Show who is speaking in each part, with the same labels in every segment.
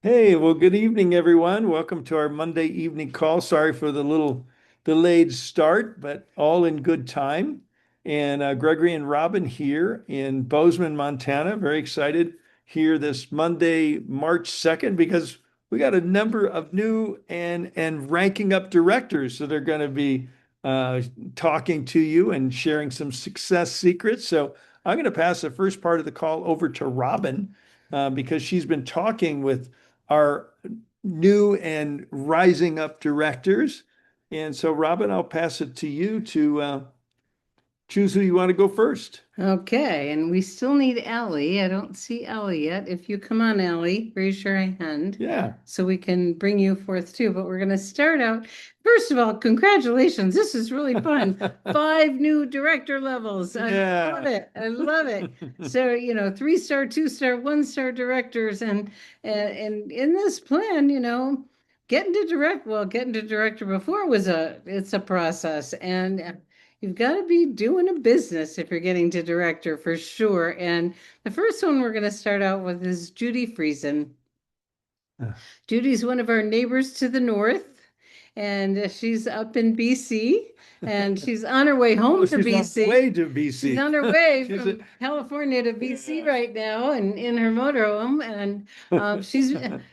Speaker 1: Hey, well, good evening, everyone. Welcome to our Monday evening call. Sorry for the little delayed start, but all in good time. And Gregory and Robin here in Bozeman, Montana. Very excited here this Monday, March 2nd, because we got a number of new and ranking up directors that are going to be uh, talking to you and sharing some success secrets. So I'm going to pass the first part of the call over to Robin because she's been talking with our new and rising up directors. And so, Robin, I'll pass it to you to choose who you want to go first.
Speaker 2: Okay, and we still need Ellie. I don't see Ellie yet. If you come on, Ellie, raise your hand
Speaker 1: Yeah.
Speaker 2: so we can bring you forth too. But we're going to start out. First of all, congratulations. This is really fun. Five new director levels. I love
Speaker 1: Yeah.
Speaker 2: it. I love it. So, three-star, two-star, one-star directors. And in this plan, getting to director before it's a process. And you've got to be doing a business if you're getting to director for sure. And the first one we're going to start out with is Judy Friesen. Judy's one of our neighbors to the north, and she's up in BC, and she's on her way
Speaker 1: Oh,
Speaker 2: home to
Speaker 1: she's on the
Speaker 2: BC.
Speaker 1: way to
Speaker 2: She's
Speaker 1: BC.
Speaker 2: on her way
Speaker 1: She's a,
Speaker 2: from California to BC
Speaker 1: yeah.
Speaker 2: right now, and in her motorhome, and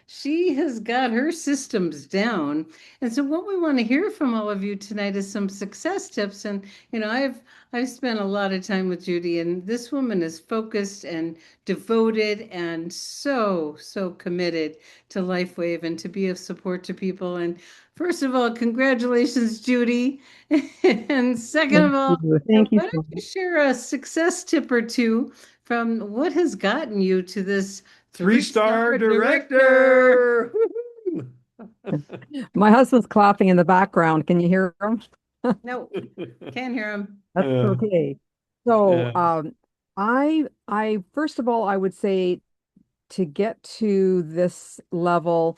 Speaker 2: she has got her systems down. And so, what we want to hear from all of you tonight is some success tips. And I've spent a lot of time with Judy, and this woman is focused and devoted and so committed to LifeWave and to be of support to people. And first of all, congratulations, Judy. And second of
Speaker 3: Thank
Speaker 2: all,
Speaker 3: you. Thank you
Speaker 2: why
Speaker 3: so
Speaker 2: don't you share a success tip or two from what has gotten you to this
Speaker 1: Three-star
Speaker 2: three-star director?
Speaker 1: director. Woo-hoo.
Speaker 3: much. My husband's clapping in the background. Can you hear him?
Speaker 2: No, can't hear him.
Speaker 3: That's
Speaker 1: Uh,
Speaker 3: okay. So,
Speaker 1: yeah.
Speaker 3: I first of all, I would say to get to this level,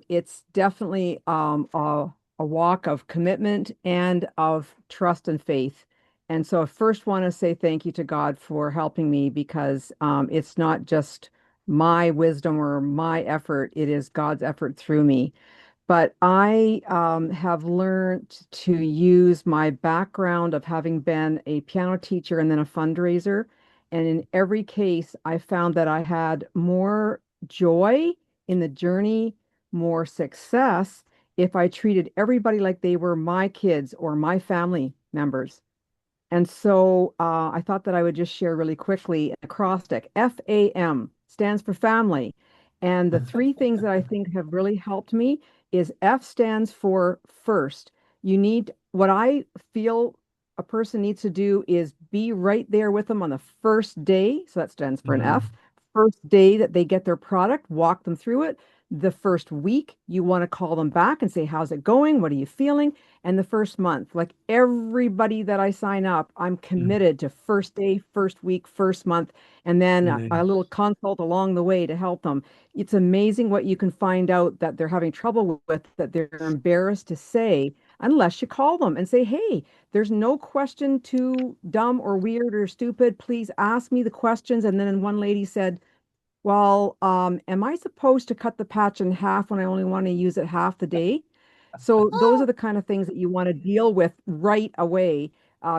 Speaker 3: it's definitely a walk of commitment and of trust and faith. And so I first want to say thank you to God for helping me because it's not just my wisdom or my effort, it is God's effort through me. But I have learned to use my background of having been a piano teacher and then a fundraiser. And in every case, I found that I had more joy in the journey, more success if I treated everybody like they were my kids or my family members. And so I thought that I would just share really quickly an acrostic. FAM stands for family. And the three things that I think have really helped me is F stands for first. What I feel a person needs to do is be right there with them on the first day. So that stands for an
Speaker 1: Mhm.
Speaker 3: F. First day that they get their product, walk them through it. The first week, you want to call them back and say, how's it going? What are you feeling? And the first month, like everybody that I sign up, I'm committed to first day, first week, first month, and then a
Speaker 1: Mhm.
Speaker 3: little consult along the way to help them. It's amazing what you can find out that they're having trouble with that they're embarrassed to say unless you call them and say, hey, there's no question too dumb or weird or stupid. Please ask me the questions. And then one lady said, well, am I supposed to cut the patch in half when I only want to use it half the day? So those are the kind of things that you want to deal with right away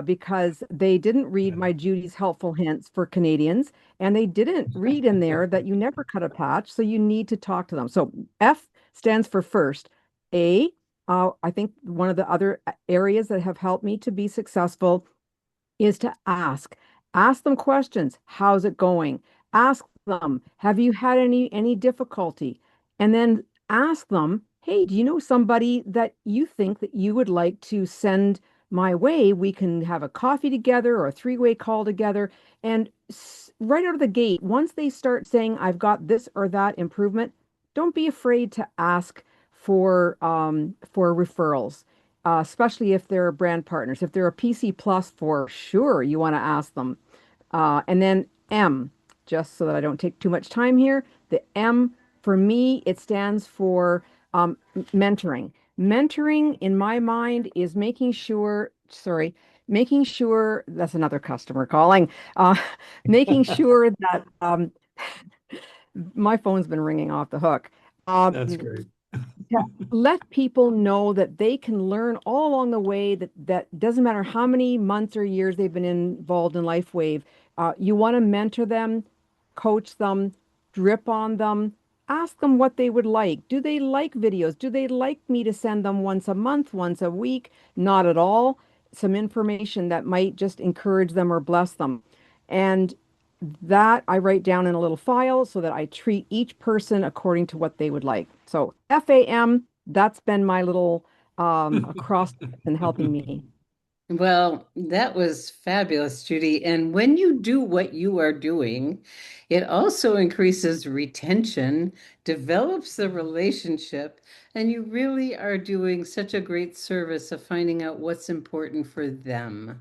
Speaker 3: because they didn't read my Judy's helpful hints for Canadians, and they didn't read in there that you never cut a patch, so you need to talk to them. So F stands for first. A, I think one of the other areas that have helped me to be successful is to ask. Ask them questions. How's it going? Ask them, have you had any difficulty? And then ask them, hey, do you know somebody that you think that you would like to send my way? We can have a coffee together or a three-way call together. And right out of the gate, once they start saying, I've got this or that improvement, don't be afraid to ask for referrals, especially if they're brand partners. If they're a PC Plus, for sure, you want to ask them. And then M, just so that I don't take too much time here, the M for me, it stands for mentoring. Mentoring, in my mind, is making sure that's another customer calling, making sure that my phone's been ringing off the hook.
Speaker 1: That's
Speaker 3: Um,
Speaker 1: great.
Speaker 3: to let people know that they can learn all along the way, that doesn't matter how many months or years they've been involved in LifeWave. You want to mentor them, coach them, drip on them, ask them what they would like. Do they like videos? Do they like me to send them once a month, once a week? Not at all. Some information that might just encourage them or bless them. And that I write down in a little file so that I treat each person according to what they would like. So FAM, that's been my little acrostic in helping me.
Speaker 2: Well, that was fabulous, Judy. And when you do what you are doing, it also increases retention, develops the relationship, and you really are doing such a great service of finding out what's important for them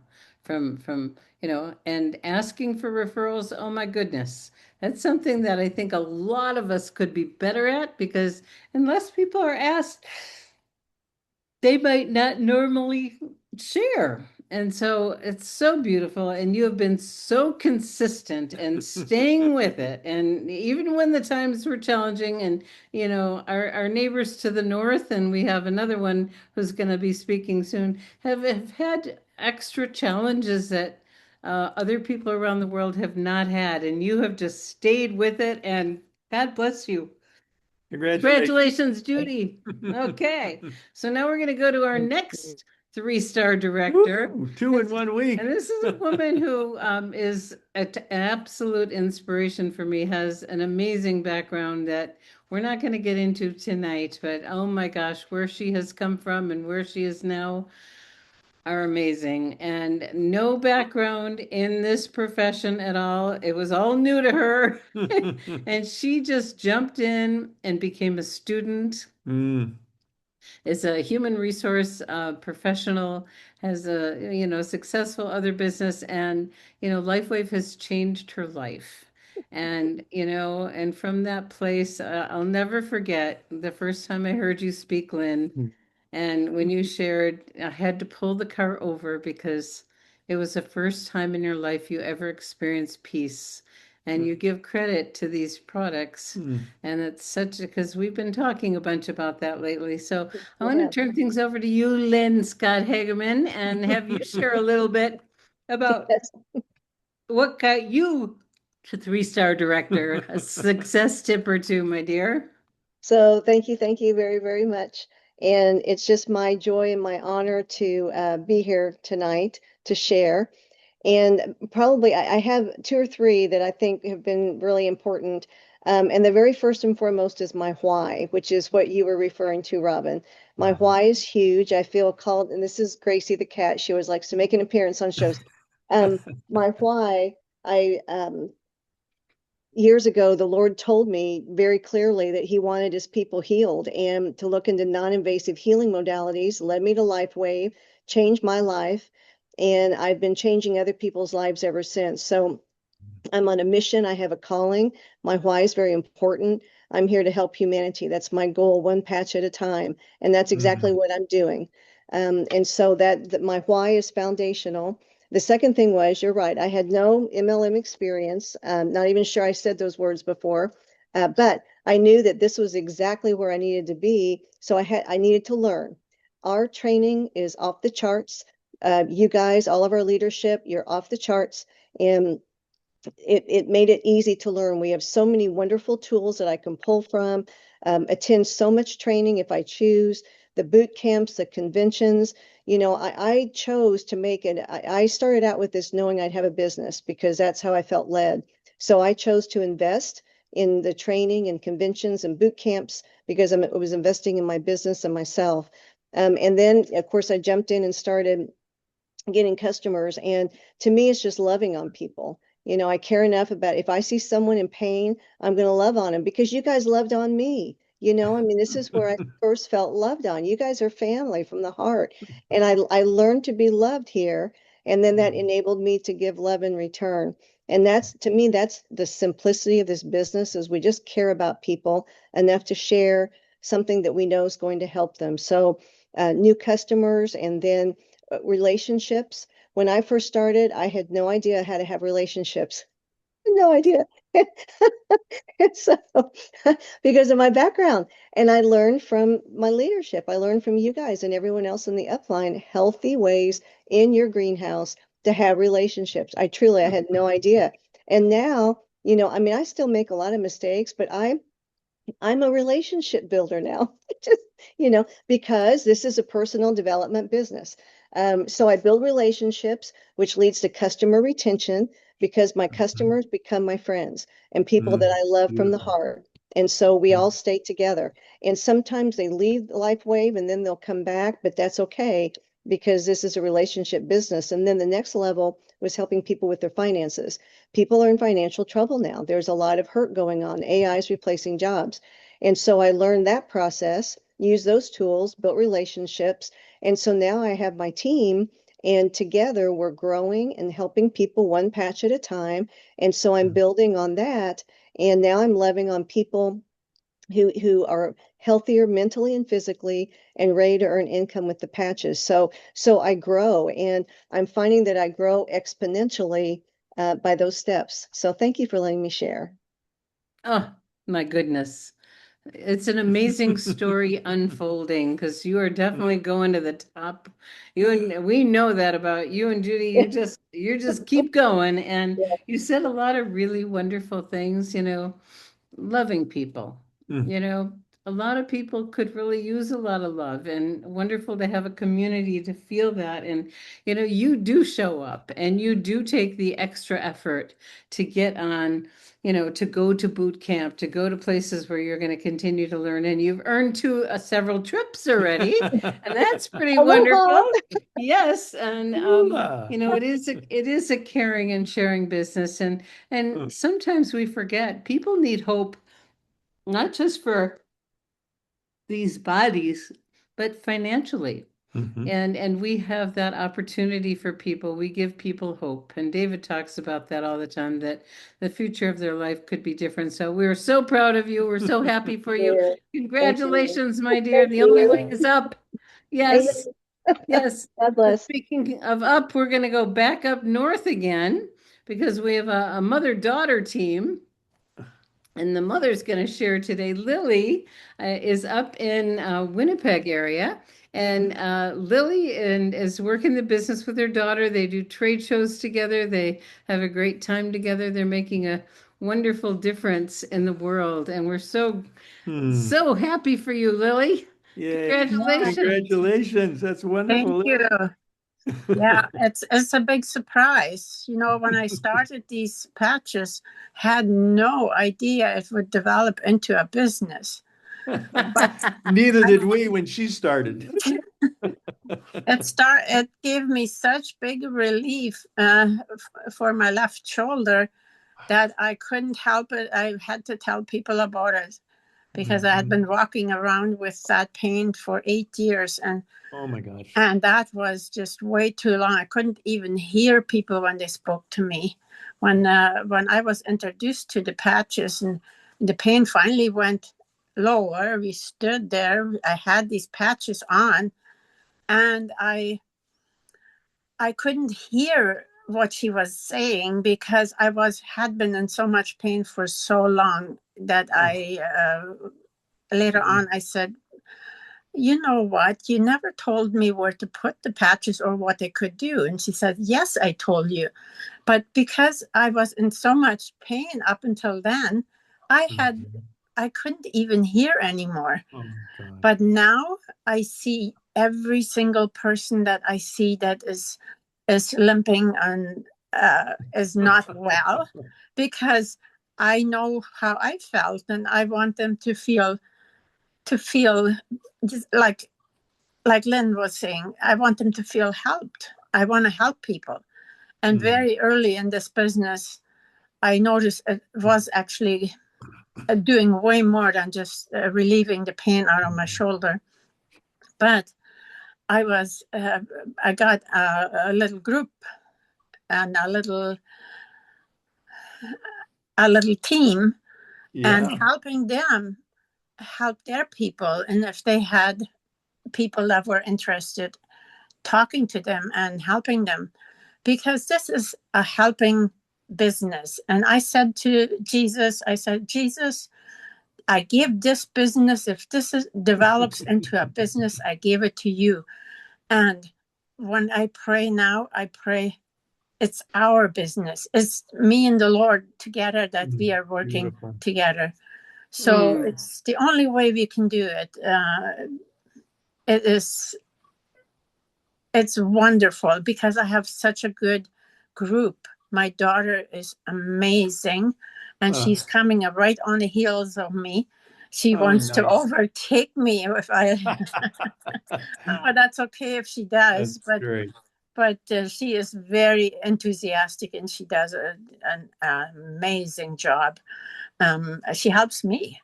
Speaker 2: and asking for referrals. Oh my goodness. That's something that I think a lot of us could be better at because unless people are asked, they might not normally share. And so it's so beautiful. And you have been so consistent and staying with it. And even when the times were challenging, and our neighbors to the north, and we have another one who's going to be speaking soon, have had extra challenges that other people around the world have not had. And you have just stayed with it. And God bless you.
Speaker 1: Congratulations.
Speaker 2: Congratulations, Judy. Okay, so now we're going to go to our
Speaker 3: Thank you.
Speaker 2: next three-star director.
Speaker 1: Woo, 2 in 1 week.
Speaker 2: And this is a woman who is an absolute inspiration for me, has an amazing background that we're not going to get into tonight, but oh my gosh, where she has come from and where she is now are amazing. And no background in this profession at all. It was all new to her. And she just jumped in and became a student,
Speaker 1: Mm,
Speaker 2: is a human resource professional, has a successful other business, and LifeWave has changed her life. And from that place, I'll never forget the first time I heard you speak, Lynn. And when you shared, I had to pull the car over because it was the first time in your life you ever experienced peace. And you give credit to these products.
Speaker 1: mm.
Speaker 2: And it's such because we've been talking a bunch about that lately. So I want to
Speaker 4: Yeah.
Speaker 2: turn things over to you, Lynn Scott Hageman, and have you share a little bit about
Speaker 4: Yes.
Speaker 2: what got you to three-star director, a success tip or two, my dear.
Speaker 4: So thank you very, very much. And it's just my joy and my honor to be here tonight to share. And probably I have two or three that I think have been really important. And the very first and foremost is my why, which is what you were referring to, Robin. My why is huge. I feel called, and this is Gracie the cat. She always likes to make an appearance on shows. My why, I years ago, the Lord told me very clearly that He wanted His people healed and to look into non-invasive healing modalities, led me to LifeWave, changed my life, and I've been changing other people's lives ever since. So I'm on a mission. I have a calling. My why is very important. I'm here to help humanity. That's my goal, one patch at a time. And that's exactly
Speaker 1: Mm,
Speaker 4: what I'm doing. And so that my why is foundational. The second thing was, you're right, I had no MLM experience. Not even sure I said those words before, but I knew that this was exactly where I needed to be. So I needed to learn. Our training is off the charts. You guys, all of our leadership, you're off the charts. And it made it easy to learn. We have so many wonderful tools that I can pull from, attend so much training if I choose, the boot camps, the conventions. I chose to make it. I started out with this knowing I'd have a business because that's how I felt led. So I chose to invest in the training and conventions and boot camps because I was investing in my business and myself. And then, of course, I jumped in and started getting customers. And to me, it's just loving on people. I care enough about if I see someone in pain, I'm going to love on them because you guys loved on me. I mean, this is where I first felt loved on. You guys are family from the heart. And I learned to be loved here. And then that
Speaker 1: mm,
Speaker 4: enabled me to give love in return. And that's, to me, that's the simplicity of this business is we just care about people enough to share something that we know is going to help them. So new customers and then relationships. When I first started, I had no idea how to have relationships. No idea. And so, because of my background, and I learned from my leadership, I learned from you guys and everyone else in the upline, healthy ways in your greenhouse to have relationships. I had no idea. And now, I mean, I still make a lot of mistakes, but I'm a relationship builder now, just, because this is a personal development business. So I build relationships, which leads to customer retention because my customers become my friends and people that I love from the
Speaker 1: Beautiful.
Speaker 4: heart. And so we all stay together. And sometimes they leave LifeWave and then they'll come back, but that's okay because this is a relationship business. And then the next level was helping people with their finances. People are in financial trouble now. There's a lot of hurt going on. AI is replacing jobs. And so I learned that process, used those tools, built relationships. And so now I have my team, and together we're growing and helping people one patch at a time. And so I'm building on that. And now I'm loving on people who are healthier mentally and physically and ready to earn income with the patches. So I grow, and I'm finding that I grow exponentially by those steps. So thank you for letting me share.
Speaker 2: Oh, my goodness. It's an amazing story unfolding because you are definitely going to the top. You and we know that about you and Judy. You just keep going, and
Speaker 4: Yeah.
Speaker 2: you said a lot of really wonderful things, loving people.
Speaker 1: Mm.
Speaker 2: You know, a lot of people could really use a lot of love, and wonderful to have a community to feel that. And, you do show up and you do take the extra effort to get on, to go to boot camp, to go to places where you're going to continue to learn. And you've earned several trips already, and that's pretty
Speaker 4: Aloha.
Speaker 2: wonderful. Yes. And,
Speaker 1: Aloha.
Speaker 2: it is a caring and sharing business. And sometimes we forget people need hope, not just for these bodies, but financially.
Speaker 1: Mhm.
Speaker 2: And we have that opportunity for people. We give people hope. And David talks about that all the time, that the future of their life could be different. So we're so proud of you. We're so happy for you.
Speaker 4: Yeah. Thank you.
Speaker 2: Congratulations, my dear.
Speaker 4: Thank
Speaker 2: The only way
Speaker 4: you.
Speaker 2: is up.
Speaker 4: Amen.
Speaker 2: Yes. Yes.
Speaker 4: God
Speaker 2: And
Speaker 4: bless.
Speaker 2: speaking of up, we're going to go back up north again because we have a mother-daughter team. And the mother's going to share today. Lily is up in Winnipeg area, and Lily is working the business with her daughter. They do trade shows together. They have a great time together. They're making a wonderful difference in the world, and we're so
Speaker 1: Hmm.
Speaker 2: so happy for you, Lily.
Speaker 1: Yay.
Speaker 5: Yeah,
Speaker 2: Congratulations.
Speaker 1: Congratulations. That's
Speaker 5: thank
Speaker 1: wonderful.
Speaker 5: you. Yeah, it's a big surprise. When I started these patches, had no idea it would develop into a business.
Speaker 1: Neither did we when she started.
Speaker 5: It gave me such big relief for my left shoulder that I couldn't help it. I had to tell people about it because I had been walking around with that pain for 8 years,
Speaker 1: Oh my gosh.
Speaker 5: and that was just way too long. I couldn't even hear people when they spoke to me. When I was introduced to the patches and the pain finally went lower, we stood there. I had these patches on, and I couldn't hear what she was saying because I had been in so much pain for so long that I later on I said, you know what? You never told me where to put the patches or what they could do. And she said, yes, I told you. But because I was in so much pain up until then, I couldn't even hear anymore.
Speaker 1: Oh my God.
Speaker 5: But now I see every single person that I see that is limping and is not well, because I know how I felt, and I want them to feel just like Lynn was saying. I want them to feel helped. I want to help people. And very early in this business, I noticed it was actually doing way more than just relieving the pain out of my shoulder. But I got a little group and a little team, and helping them help their people. And if they had people that were interested, talking to them and helping them, because this is a helping business. And I said to Jesus, I said, Jesus, I give this business, if develops into a business, I give it to you. And when I pray now, I pray it's our business. It's me and the Lord together that we are working
Speaker 1: Beautiful.
Speaker 5: together. So it's the only way we can do it. It's wonderful because I have such a good group. My daughter is amazing, and she's coming right on the heels of me. She wants to
Speaker 1: nice.
Speaker 5: overtake me if I. Oh, that's okay if she does,
Speaker 1: That's great.
Speaker 5: but she is very enthusiastic and she does an amazing job. She helps me.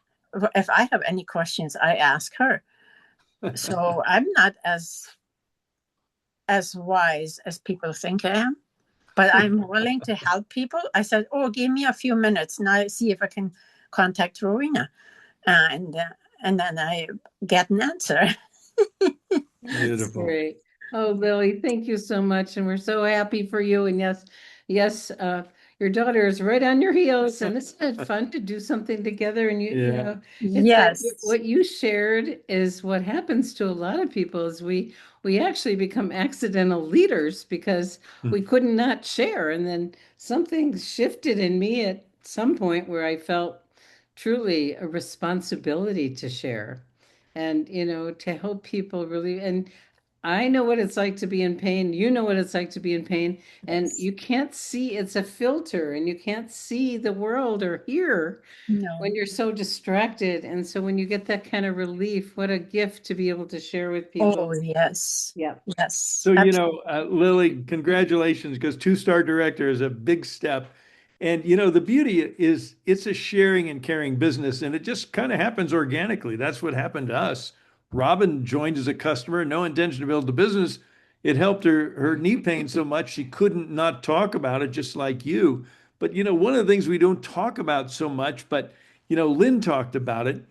Speaker 5: If I have any questions, I ask her. So I'm not as wise as people think I am, but I'm willing to help people. I said, "Oh, give me a few minutes, and I see if I can contact Rowena," and then I get an answer.
Speaker 1: Beautiful.
Speaker 2: Great. Oh, Lily, thank you so much. And we're so happy for you. And yes, your daughter is right on your heels. And isn't it fun to do something together? And you
Speaker 1: Yeah.
Speaker 2: know, it's
Speaker 5: Yes.
Speaker 2: like what you shared is what happens to a lot of people is we actually become accidental leaders because we couldn't not share. And then something shifted in me at some point where I felt truly a responsibility to share and to help people really. And I know what it's like to be in pain. You know what it's like to be in pain. And
Speaker 5: Yes.
Speaker 2: you can't see, it's a filter, and you can't see the world or hear
Speaker 5: No.
Speaker 2: when you're so distracted. And so when you get that kind of relief, what a gift to be able to share with people.
Speaker 5: Oh, yes.
Speaker 2: Yeah.
Speaker 5: Yes.
Speaker 1: So, Lily, congratulations, because two-star director is a big step. And, the beauty is it's a sharing and caring business, and it just kind of happens organically. That's what happened to us. Robin joined as a customer, no intention to build the business. It helped her knee pain so much she couldn't not talk about it, just like you. But, one of the things we don't talk about so much, but, Lynn talked about it,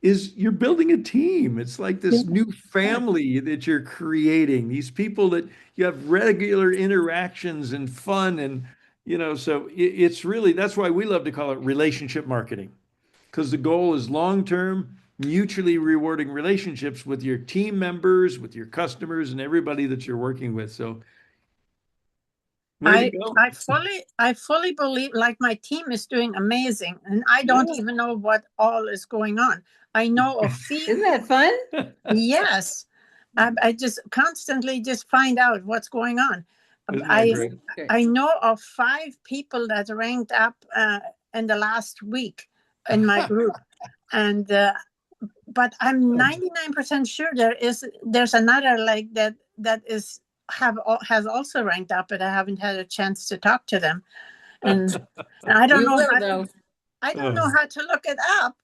Speaker 1: is you're building a team. It's like this new family that you're creating, these people that you have regular interactions and fun. And, so it's really, that's why we love to call it relationship marketing, because the goal is long-term, mutually rewarding relationships with your team members, with your customers, and everybody that you're working with. So way to go.
Speaker 5: I fully believe, like, my team is doing amazing, and I don't even know what all is going on. I know of
Speaker 2: Isn't that fun?
Speaker 5: yes. I just constantly just find out what's going on.
Speaker 1: Isn't that great?
Speaker 5: I know of 5 people that ranked up in the last week in my group, and but I'm 99% sure there's another like that has also ranked up, but I haven't had a chance to talk to them, and I don't know how to look it up.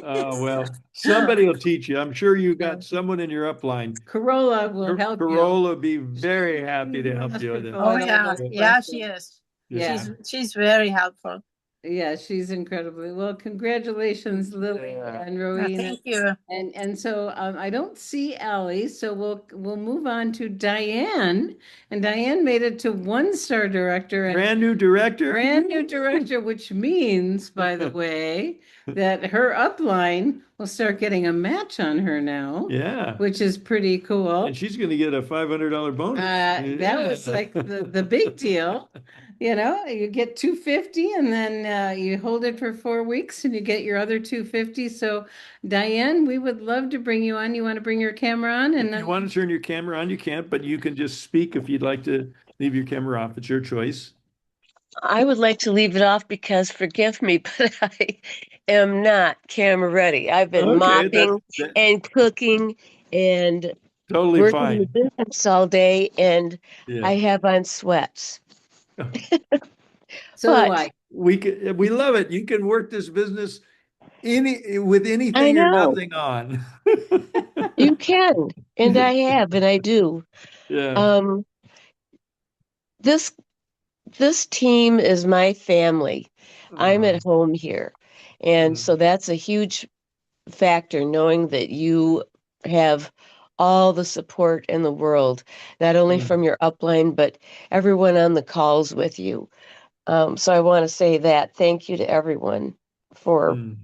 Speaker 1: Oh, well, somebody will teach you. I'm sure you got someone in your upline.
Speaker 2: Corolla will help you.
Speaker 1: Corolla will be very happy to help you with it.
Speaker 5: Oh yeah, she is.
Speaker 2: Yeah.
Speaker 5: She's very helpful.
Speaker 2: Yeah, she's incredibly well. Congratulations, Lily and Rowena.
Speaker 5: Thank you.
Speaker 2: And so I don't see Allie, so we'll move on to Diane. And Diane made it to 1-star director. And
Speaker 1: Brand new director,
Speaker 2: which means, by the way, that her upline will start getting a match on her now.
Speaker 1: Yeah.
Speaker 2: Which is pretty cool.
Speaker 1: And she's going to get a $500 bonus.
Speaker 2: That was like the big deal. You get $250 and then you hold it for 4 weeks and you get your other $250. So Diane, we would love to bring you on. You want to bring your camera on? And
Speaker 1: if you want to turn your camera on, you can't, but you can just speak if you'd like to leave your camera off. It's your choice.
Speaker 6: I would like to leave it off because, forgive me, but I am not camera ready. I've been mopping and cooking and
Speaker 1: totally
Speaker 6: working
Speaker 1: fine.
Speaker 6: the business all day, and I have on sweats.
Speaker 2: So do I.
Speaker 1: We love it. You can work this business with anything or nothing on.
Speaker 6: You can, and I have, and I do.
Speaker 1: Yeah.
Speaker 6: This team is my family. I'm at home here, and so that's a huge factor, knowing that you have all the support in the world, not only from your upline, but everyone on the calls with you. So I want to say that thank you to everyone for
Speaker 1: Mm.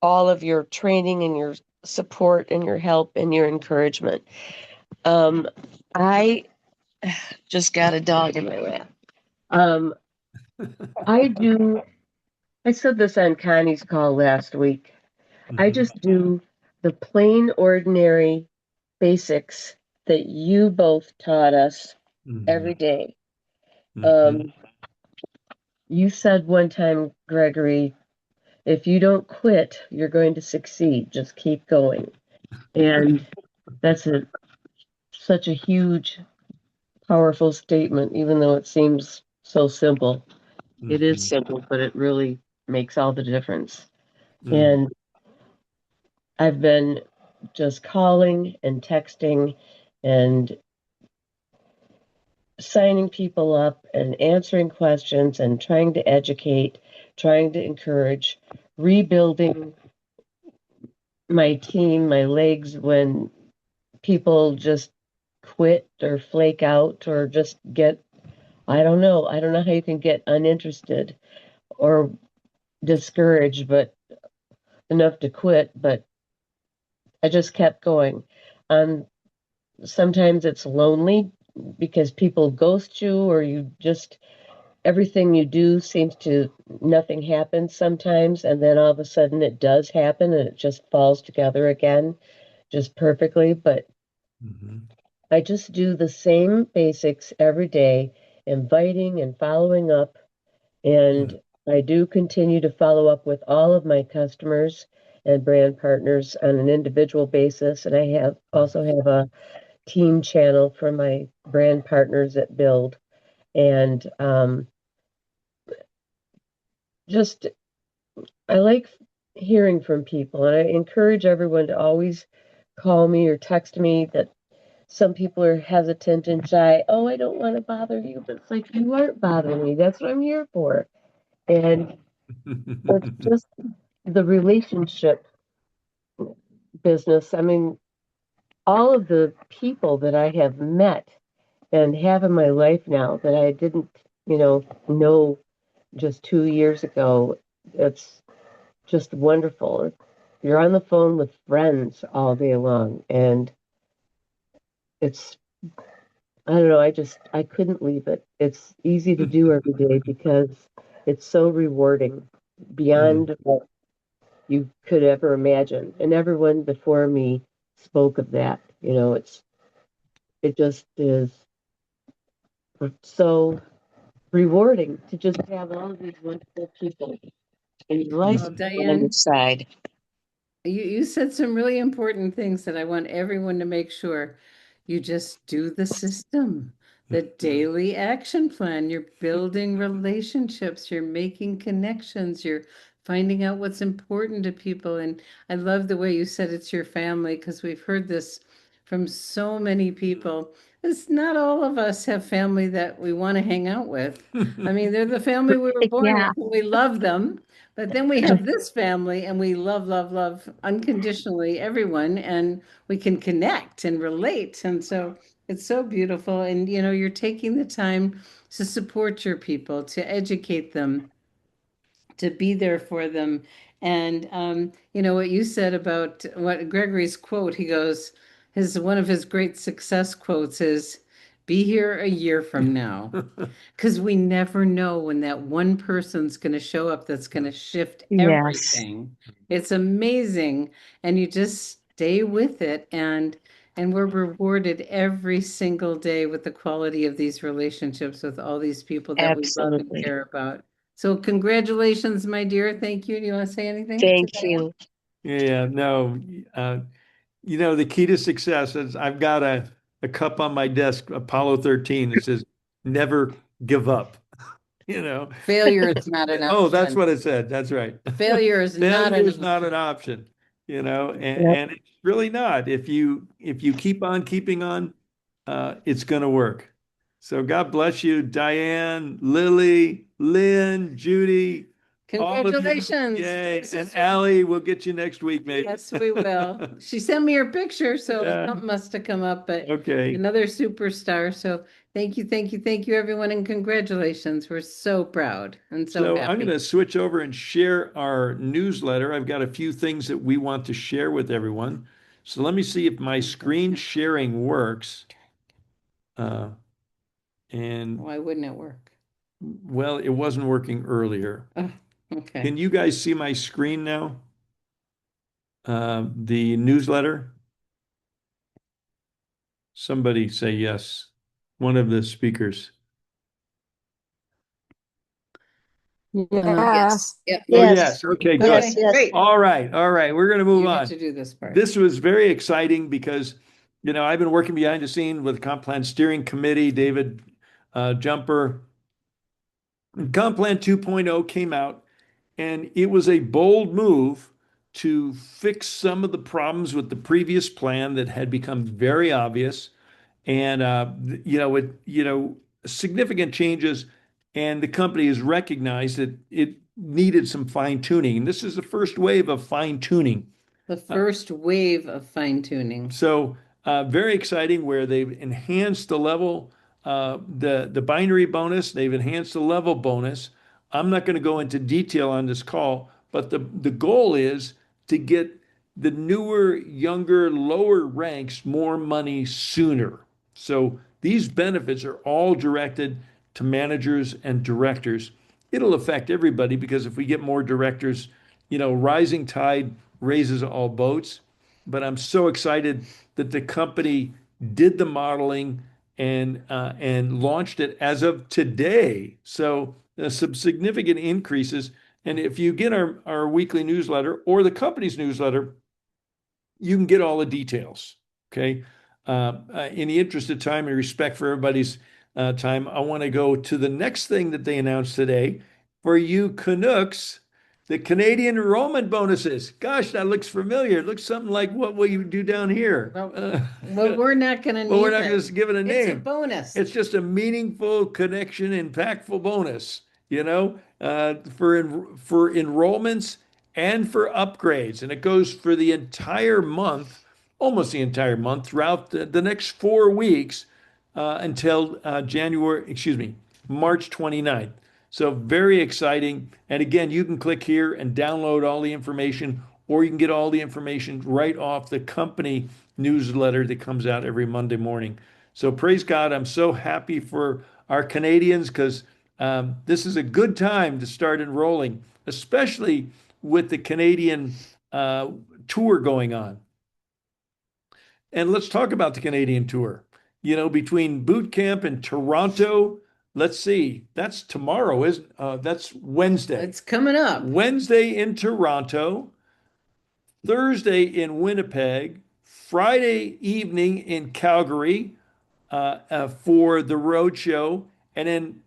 Speaker 6: all of your training and your support and your help and your encouragement. I just got a dog in my lap. Um, I said this on Connie's call last week. I
Speaker 1: Mhm.
Speaker 6: just do the plain, ordinary basics that you both taught us every
Speaker 1: Mhm.
Speaker 6: day.
Speaker 1: Mhm.
Speaker 6: Um, you said one time, Gregory, if you don't quit, you're going to succeed. Just keep going. And that's such a huge, powerful statement, even though it seems so simple. It is
Speaker 1: Mhm.
Speaker 6: simple, but it really makes all the difference.
Speaker 1: Mm.
Speaker 6: And I've been just calling and texting and signing people up and answering questions and trying to educate, trying to encourage, rebuilding my team, my legs when people just quit or flake out or just get, I don't know. I don't know how you can get uninterested or discouraged, but enough to quit. But I just kept going. Um, Sometimes it's lonely because people ghost you or you just everything you do seems to nothing happens sometimes and then all of a sudden it does happen and it just falls together again just perfectly, but
Speaker 1: Mhm.
Speaker 6: I just do the same basics every day, inviting and following up,
Speaker 1: Mm.
Speaker 6: and I do continue to follow up with all of my customers and brand partners on an individual basis, and I have also have a team channel for my brand partners at Build. And just, I like hearing from people, and I encourage everyone to always call me or text me. That some people are hesitant and shy. Oh, I don't want to bother you, but it's like you aren't bothering me. That's what I'm here for. And it's just the relationship business. I mean, all of the people that I have met and have in my life now that I didn't, know just 2 years ago. It's just wonderful. You're on the phone with friends all day long, and it's, I don't know, I couldn't leave it. It's easy to do every day because it's so rewarding
Speaker 1: Mm.
Speaker 6: beyond what you could ever imagine. And everyone before me spoke of that. It just is so rewarding to just have all of these wonderful people in your life
Speaker 2: Well,
Speaker 6: and on your
Speaker 2: Diane,
Speaker 6: side.
Speaker 2: you said some really important things that I want everyone to make sure you just do the system, the daily action plan. You're building relationships, you're making connections, you're finding out what's important to people. And I love the way you said it's your family because we've heard this from so many people. It's not all of us have family that we want to hang out with. I mean, they're the family we were born
Speaker 6: Yeah,
Speaker 2: with, and we love them. But then we have this family and we love, love, love unconditionally everyone, and we can connect and relate. And so it's so beautiful. And you're taking the time to support your people, to educate them, to be there for them. And what you said about what Gregory's quote, he goes, his one of his great success quotes is, "Be here a year from now." Because we never know when that one person's going to show up that's going to shift
Speaker 6: yes,
Speaker 2: everything. It's amazing. And you just stay with it, and we're rewarded every single day with the quality of these relationships with all these people that we love and
Speaker 6: absolutely.
Speaker 2: care about. So congratulations, my dear. Thank you. Do you want to say anything to
Speaker 6: Thank
Speaker 2: Diane?
Speaker 6: you.
Speaker 1: Yeah, no, the key to success is I've got a cup on my desk, Apollo 13. It says, never give up, you know.
Speaker 2: Failure is not an
Speaker 1: Oh, that's
Speaker 2: option.
Speaker 1: what it said. That's right.
Speaker 2: Failure is not
Speaker 1: Failure
Speaker 2: an
Speaker 1: is not
Speaker 2: option.
Speaker 1: an option, and,
Speaker 6: Yep,
Speaker 1: and it's really not. If you keep on keeping on, it's going to work. So God bless you, Diane, Lily, Lynn, Judy, All of you.
Speaker 2: Congratulations.
Speaker 1: Yay.
Speaker 2: This
Speaker 1: And
Speaker 2: is-
Speaker 1: Allie, we'll get you next week, maybe.
Speaker 2: Yes, we will. She sent me her picture, so
Speaker 1: Yeah.
Speaker 2: something must have come up, but
Speaker 1: Okay.
Speaker 2: another superstar. So thank you, everyone, and congratulations. We're so proud and so
Speaker 1: So I'm
Speaker 2: happy.
Speaker 1: going to switch over and share our newsletter. I've got a few things that we want to share with everyone. So let me see if my screen sharing works. And
Speaker 2: Why wouldn't it work?
Speaker 1: well, it wasn't working earlier.
Speaker 2: Oh, okay.
Speaker 1: Can you guys see my screen now? The newsletter? Somebody say yes. One of the speakers.
Speaker 3: Yes.
Speaker 2: Yep.
Speaker 1: Oh,
Speaker 4: Yes.
Speaker 1: yes. Okay, good.
Speaker 4: Yes, yes.
Speaker 2: Great.
Speaker 1: All right. All right. We're going to move
Speaker 2: You
Speaker 1: on.
Speaker 2: get to do this part.
Speaker 1: This was very exciting because, I've been working behind the scene with the Comp Plan Steering Committee, David Jumper. Comp Plan 2.0 came out, and it was a bold move to fix some of the problems with the previous plan that had become very obvious, and significant changes. And the company has recognized that it needed some fine tuning. And this is the first wave of fine tuning.
Speaker 2: The first wave of fine tuning.
Speaker 1: So very exciting, where they've enhanced the level, the binary bonus. They've enhanced the level bonus. I'm not going to go into detail on this call, but the goal is to get the newer, younger, lower ranks more money sooner. So these benefits are all directed to managers and directors. It'll affect everybody, because if we get more directors, rising tide raises all boats. But I'm so excited that the company did the modeling and launched it as of today. So some significant increases. And if you get our weekly newsletter or the company's newsletter, you can get all the details. Okay. In the interest of time and respect for everybody's time, I want to go to the next thing that they announced today. For you Canucks, the Canadian enrollment bonuses. Gosh, that looks familiar. It looks something like what we do down here.
Speaker 2: Well, we're not going to
Speaker 1: Well, we're
Speaker 2: name
Speaker 1: not
Speaker 2: it.
Speaker 1: going to give it a
Speaker 2: It's a
Speaker 1: name.
Speaker 2: bonus.
Speaker 1: It's just a meaningful connection, impactful bonus, for enrollments and for upgrades. And it goes for the entire month, almost the entire month, throughout the next 4 weeks until March 29th. So very exciting. And again, you can click here and download all the information, or you can get all the information right off the company newsletter that comes out every Monday morning. So praise God. I'm so happy for our Canadians, because this is a good time to start enrolling, especially with the Canadian tour going on. And let's talk about the Canadian tour. Between boot camp in Toronto, let's see, that's tomorrow, isn't that's Wednesday.
Speaker 2: It's coming up.
Speaker 1: Wednesday in Toronto, Thursday in Winnipeg, Friday evening in Calgary for the road show, and then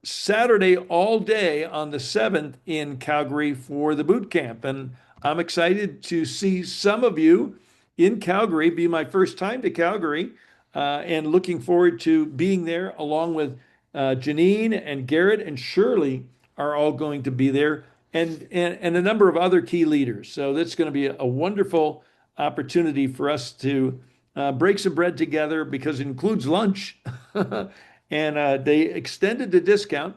Speaker 1: Saturday all day on the 7th in Calgary for the boot camp. And I'm excited to see some of you in Calgary. Be my first time to Calgary, and looking forward to being there, along with Janine and Garrett and Shirley are all going to be there, and a number of other key leaders. So that's going to be a wonderful opportunity for us to break some bread together, because it includes lunch. And they extended the discount.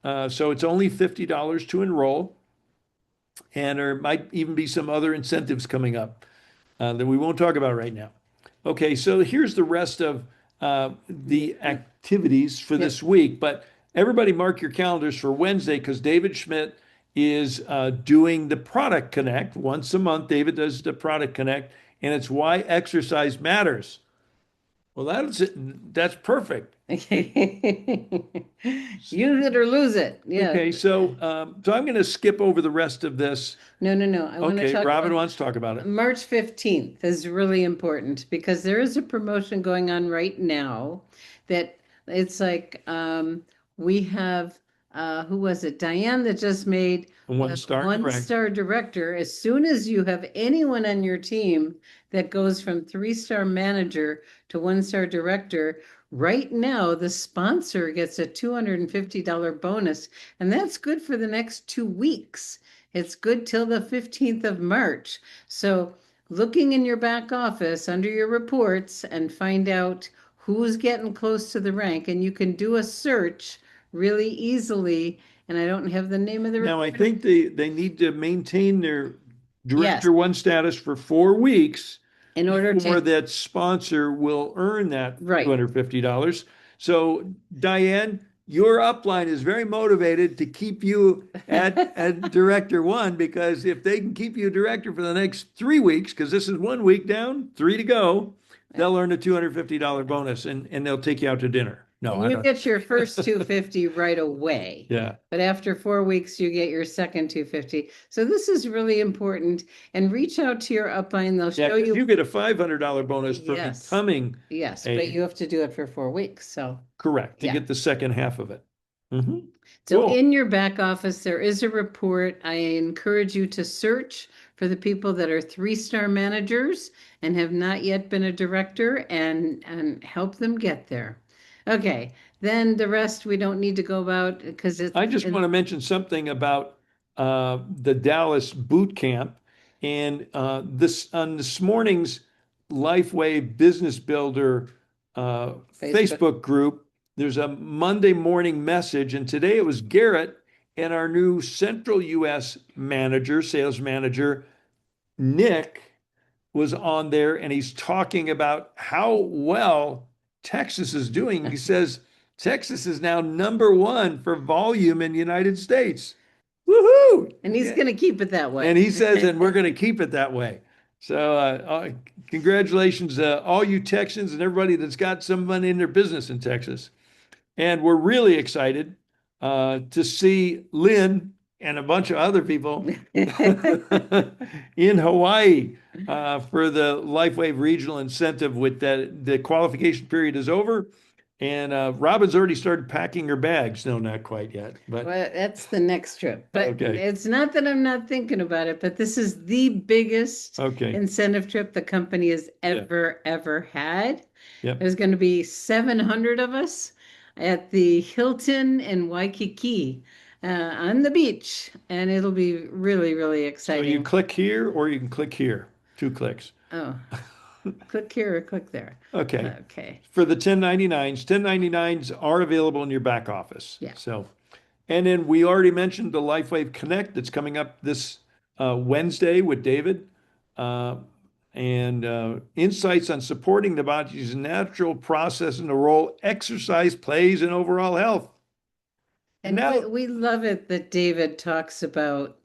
Speaker 1: So it's only $50 to enroll. And there might even be some other incentives coming up that we won't talk about right now. Okay, so here's the rest of the activities for this week. But everybody mark your calendars for Wednesday, because David Schmidt is doing the Product Connect. Once a month, David does the Product Connect, and it's why exercise matters. Well, that's perfect.
Speaker 2: Use it or lose it. Yeah.
Speaker 1: Okay, so I'm going to skip over the rest of this.
Speaker 2: No. I want to
Speaker 1: Okay,
Speaker 2: talk
Speaker 1: Robin
Speaker 2: about
Speaker 1: wants to talk about it.
Speaker 2: March 15th is really important, because there is a promotion going on right now that it's like we have who was it? Diane, that just made
Speaker 1: One star, correct.
Speaker 2: one-star director. As soon as you have anyone on your team that goes from 3-star manager to 1-star director, right now the sponsor gets a $250 bonus, and that's good for the next 2 weeks. It's good till the 15th of March. So looking in your back office under your reports and find out who's getting close to the rank, and you can do a search really easily. And I don't have the name of the
Speaker 1: Now, I
Speaker 2: report.
Speaker 1: think they need to maintain their
Speaker 2: Yes,
Speaker 1: Director One status for 4 weeks
Speaker 2: in order
Speaker 1: before
Speaker 2: to,
Speaker 1: that sponsor will earn that
Speaker 2: right.
Speaker 1: $250. So, Diane, your upline is very motivated to keep you at Director One, because if they can keep you director for the next 3 weeks, because this is 1 week down, 3 to go, they'll earn a $250 bonus, and they'll take you out to dinner. No,
Speaker 2: And
Speaker 1: I
Speaker 2: you
Speaker 1: don't.
Speaker 2: get your first 250 right away.
Speaker 1: Yeah.
Speaker 2: But after 4 weeks, you get your second 250. So this is really important. And reach out to your upline. They'll
Speaker 1: Yeah,
Speaker 2: show
Speaker 1: 'cause
Speaker 2: you.
Speaker 1: you get a $500 bonus for
Speaker 2: Yes.
Speaker 1: becoming
Speaker 2: Yes,
Speaker 1: a-
Speaker 2: but you have to do it for 4 weeks. So
Speaker 1: correct to
Speaker 2: Yeah.
Speaker 1: get the second half of it. Mhm.
Speaker 2: So
Speaker 1: Cool.
Speaker 2: in your back office, there is a report. I encourage you to search for the people that are 3-star managers and have not yet been a director, and help them get there. Okay, then the rest we don't need to go about because it's.
Speaker 1: I just want to mention something about the Dallas boot camp, and this morning's Lifeway Business Builder Facebook group. There's a Monday morning message, and today it was Garrett and our new Central U.S. manager, sales manager, Nick, was on there, and he's talking about how well Texas is doing. He says Texas is now #1 for volume in the United States. Woohoo!
Speaker 2: And he's
Speaker 1: Yeah.
Speaker 2: going to keep it that way.
Speaker 1: And he says, and we're going to keep it that way. So, congratulations, all you Texans and everybody that's got some money in their business in Texas. And we're really excited to see Lynn and a bunch of other people in Hawaii for the LifeWave Regional Incentive. With that, the qualification period is over, and Robin's already started packing her bags. No, not quite yet, but
Speaker 2: Well, that's the next trip. But
Speaker 1: Okay.
Speaker 2: it's not that I'm not thinking about it, but this is the biggest
Speaker 1: okay.
Speaker 2: incentive trip the company has ever had.
Speaker 1: Yep.
Speaker 2: There's going to be 700 of us at the Hilton in Waikiki on the beach, and it'll be really, really
Speaker 1: So
Speaker 2: exciting.
Speaker 1: you click here or you can click here. 2 clicks.
Speaker 2: Oh, click here or click there.
Speaker 1: Okay.
Speaker 2: Okay.
Speaker 1: For the 1099s, 1099s are available in your back office.
Speaker 2: Yeah.
Speaker 1: So, and then we already mentioned the LifeWave Connect that's coming up this Wednesday with David. And insights on supporting the body's natural process and the role exercise plays in overall health.
Speaker 2: And
Speaker 1: Now-
Speaker 2: we love it that David talks about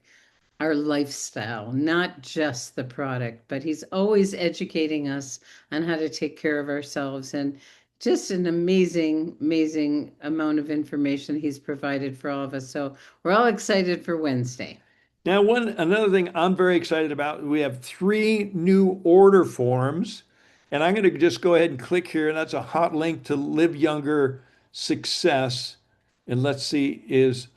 Speaker 2: our lifestyle, not just the product, but he's always educating us on how to take care of ourselves, and just an amazing amount of information he's provided for all of us. So we're all excited for Wednesday.
Speaker 1: Now, another thing I'm very excited about, we have 3 new order forms, and I'm going to just go ahead and click here, and that's a hot link to Live Younger Success. And let's see,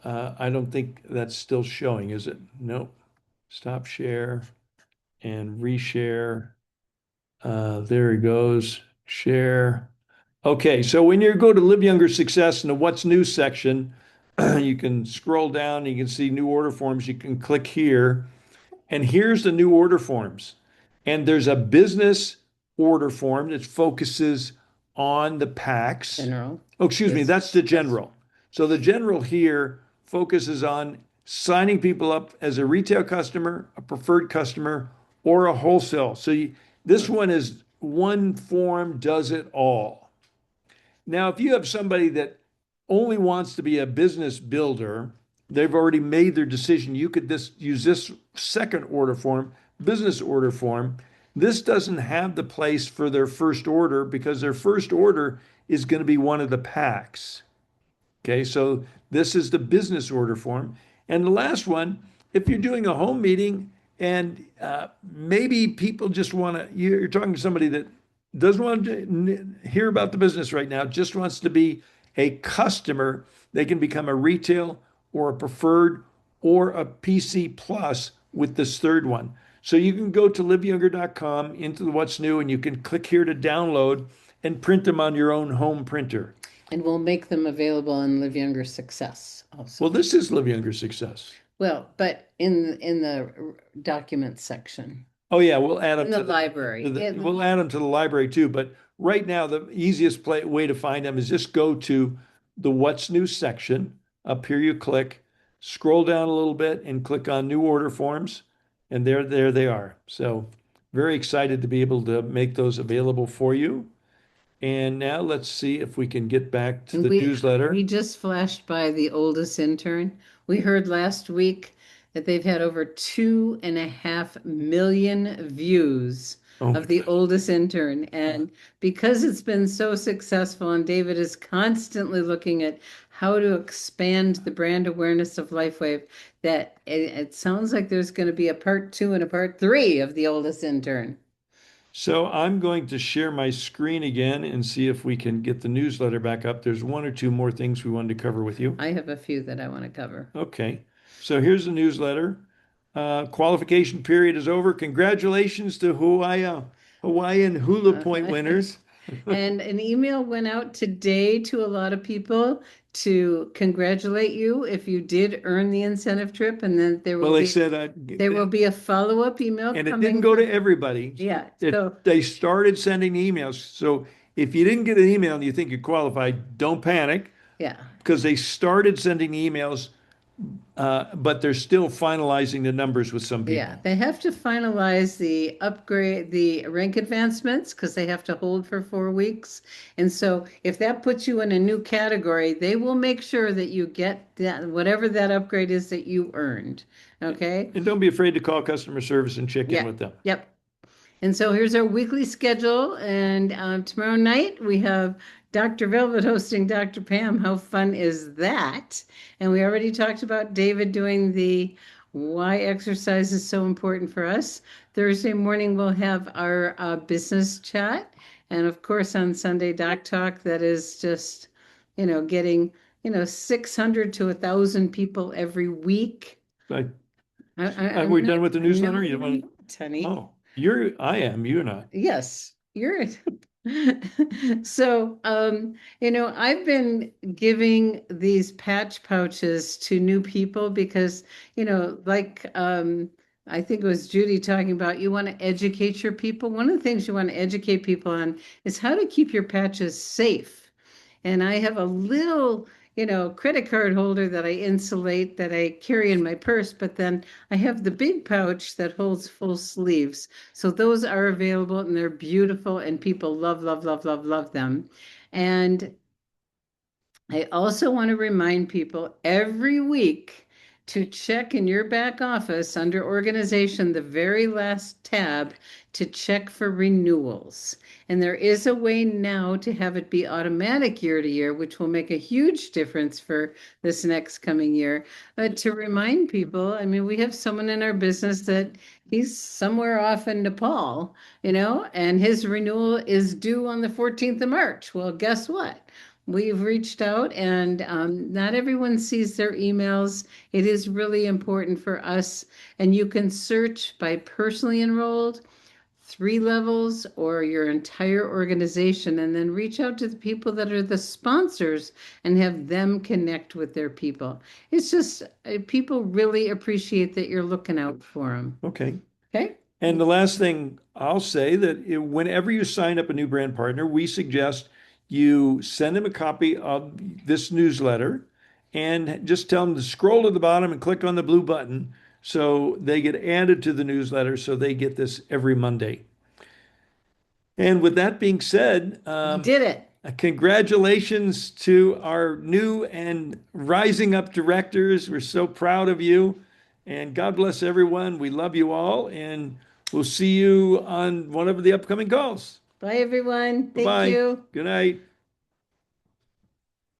Speaker 1: I don't think that's still showing, is it? Nope. Stop share and reshare. There it goes. Share. Okay, so when you go to Live Younger Success in the What's New section, you can scroll down, you can see new order forms. You can click here, and here's the new order forms. And there's a business order form that focuses on the packs.
Speaker 2: General.
Speaker 1: Oh, excuse me, that's the general. So the general here focuses on signing people up as a retail customer, a preferred customer, or a wholesale. So this one is one form does it all. Now, if you have somebody that only wants to be a business builder, they've already made their decision. You could use this second order form, business order form. This doesn't have the place for their first order because their first order is going to be one of the packs. Okay, so this is the business order form. And the last one, if you're doing a home meeting and maybe people just want to, you're talking to somebody that doesn't want to hear about the business right now, just wants to be a customer, they can become a retail or a preferred or a PC plus with this third one. So you can go to liveyounger.com into the What's New, and you can click here to download, and print them on your own home printer.
Speaker 2: And we'll make them available on Live Younger Success also.
Speaker 1: Well, this is Live Younger Success.
Speaker 2: Well, but in the documents section,
Speaker 1: Oh yeah, we'll add them
Speaker 2: in the
Speaker 1: to
Speaker 2: library.
Speaker 1: we'll add them to the library too. But right now, the easiest way to find them is just go to the What's New section. Up here, you click, scroll down a little bit, and click on New Order Forms, and there they are. So very excited to be able to make those available for you. And now let's see if we can get back to
Speaker 2: And
Speaker 1: the newsletter.
Speaker 2: We just flashed by the oldest intern. We heard last week that they've had over 2.5 million views
Speaker 1: Oh,
Speaker 2: of the oldest intern. And because it's been so successful, and David is constantly looking at how to expand the brand awareness of LifeWave, that it sounds like there's going to be a part 2 and a part 3 of the oldest intern.
Speaker 1: so I'm going to share my screen again and see if we can get the newsletter back up. There's one or two more things we wanted to cover with you.
Speaker 2: I have a few that I want to cover.
Speaker 1: Okay, so here's the newsletter. Qualification period is over. Congratulations to Hawaiian Hula Point winners.
Speaker 2: And an email went out today to a lot of people to congratulate you if you did earn the incentive trip, and then there
Speaker 1: Well,
Speaker 2: will
Speaker 1: they
Speaker 2: be
Speaker 1: said,
Speaker 2: there will be a follow-up email
Speaker 1: and it
Speaker 2: coming.
Speaker 1: didn't go to everybody.
Speaker 2: Yeah,
Speaker 1: It-
Speaker 2: so
Speaker 1: They started sending emails. So if you didn't get an email and you think you qualified, don't panic
Speaker 2: yeah.
Speaker 1: because they started sending emails, but they're still finalizing the numbers with some people.
Speaker 2: Yeah, they have to finalize the upgrade, the rank advancements, because they have to hold for 4 weeks. And so if that puts you in a new category, they will make sure that you get that, whatever that upgrade is that you earned. Okay?
Speaker 1: And don't be afraid to call customer service and check in with them.
Speaker 2: Yep. And so here's our weekly schedule. And tomorrow night we have Dr. Velvet hosting Dr. Pam. How fun is that? And we already talked about David doing the why exercise is so important for us. Thursday morning we'll have our business chat. And of course on Sunday, Doc Talk, that is just, getting, 600 to 1,000 people every week.
Speaker 1: Are
Speaker 2: I'm
Speaker 1: we
Speaker 2: not-
Speaker 1: done with the newsletter?
Speaker 2: No,
Speaker 1: You want-
Speaker 2: Tenny.
Speaker 1: Oh, I am, you're not.
Speaker 2: Yes, you're. So, I've been giving these patch pouches to new people because, I think it was Judy talking about, you want to educate your people. One of the things you want to educate people on is how to keep your patches safe. And I have a little, credit card holder that I insulate that I carry in my purse, but then I have the big pouch that holds full sleeves. So those are available and they're beautiful and people love, love, love, love, love them. And I also want to remind people every week to check in your back office under organization, the very last tab, to check for renewals. And there is a way now to have it be automatic year to year, which will make a huge difference for this next coming year. But to remind people, we have someone in our business that he's somewhere off in Nepal, and his renewal is due on the 14th of March. Well, guess what? We've reached out and not everyone sees their emails. It is really important for us. And you can search by personally enrolled, 3 levels, or your entire organization, and then reach out to the people that are the sponsors and have them connect with their people. It's just people really appreciate that you're looking out for them.
Speaker 1: Okay.
Speaker 2: Okay.
Speaker 1: And the last thing I'll say that whenever you sign up a new brand partner, we suggest you send them a copy of this newsletter and just tell them to scroll to the bottom and click on the blue button so they get added to the newsletter so they get this every Monday. And with that being said,
Speaker 2: You did it.
Speaker 1: congratulations to our new and rising up directors. We're so proud of you. And God bless everyone. We love you all. And we'll see you on one of the upcoming calls.
Speaker 2: Bye, everyone.
Speaker 1: Bye-bye.
Speaker 2: Thank you.
Speaker 1: Good night.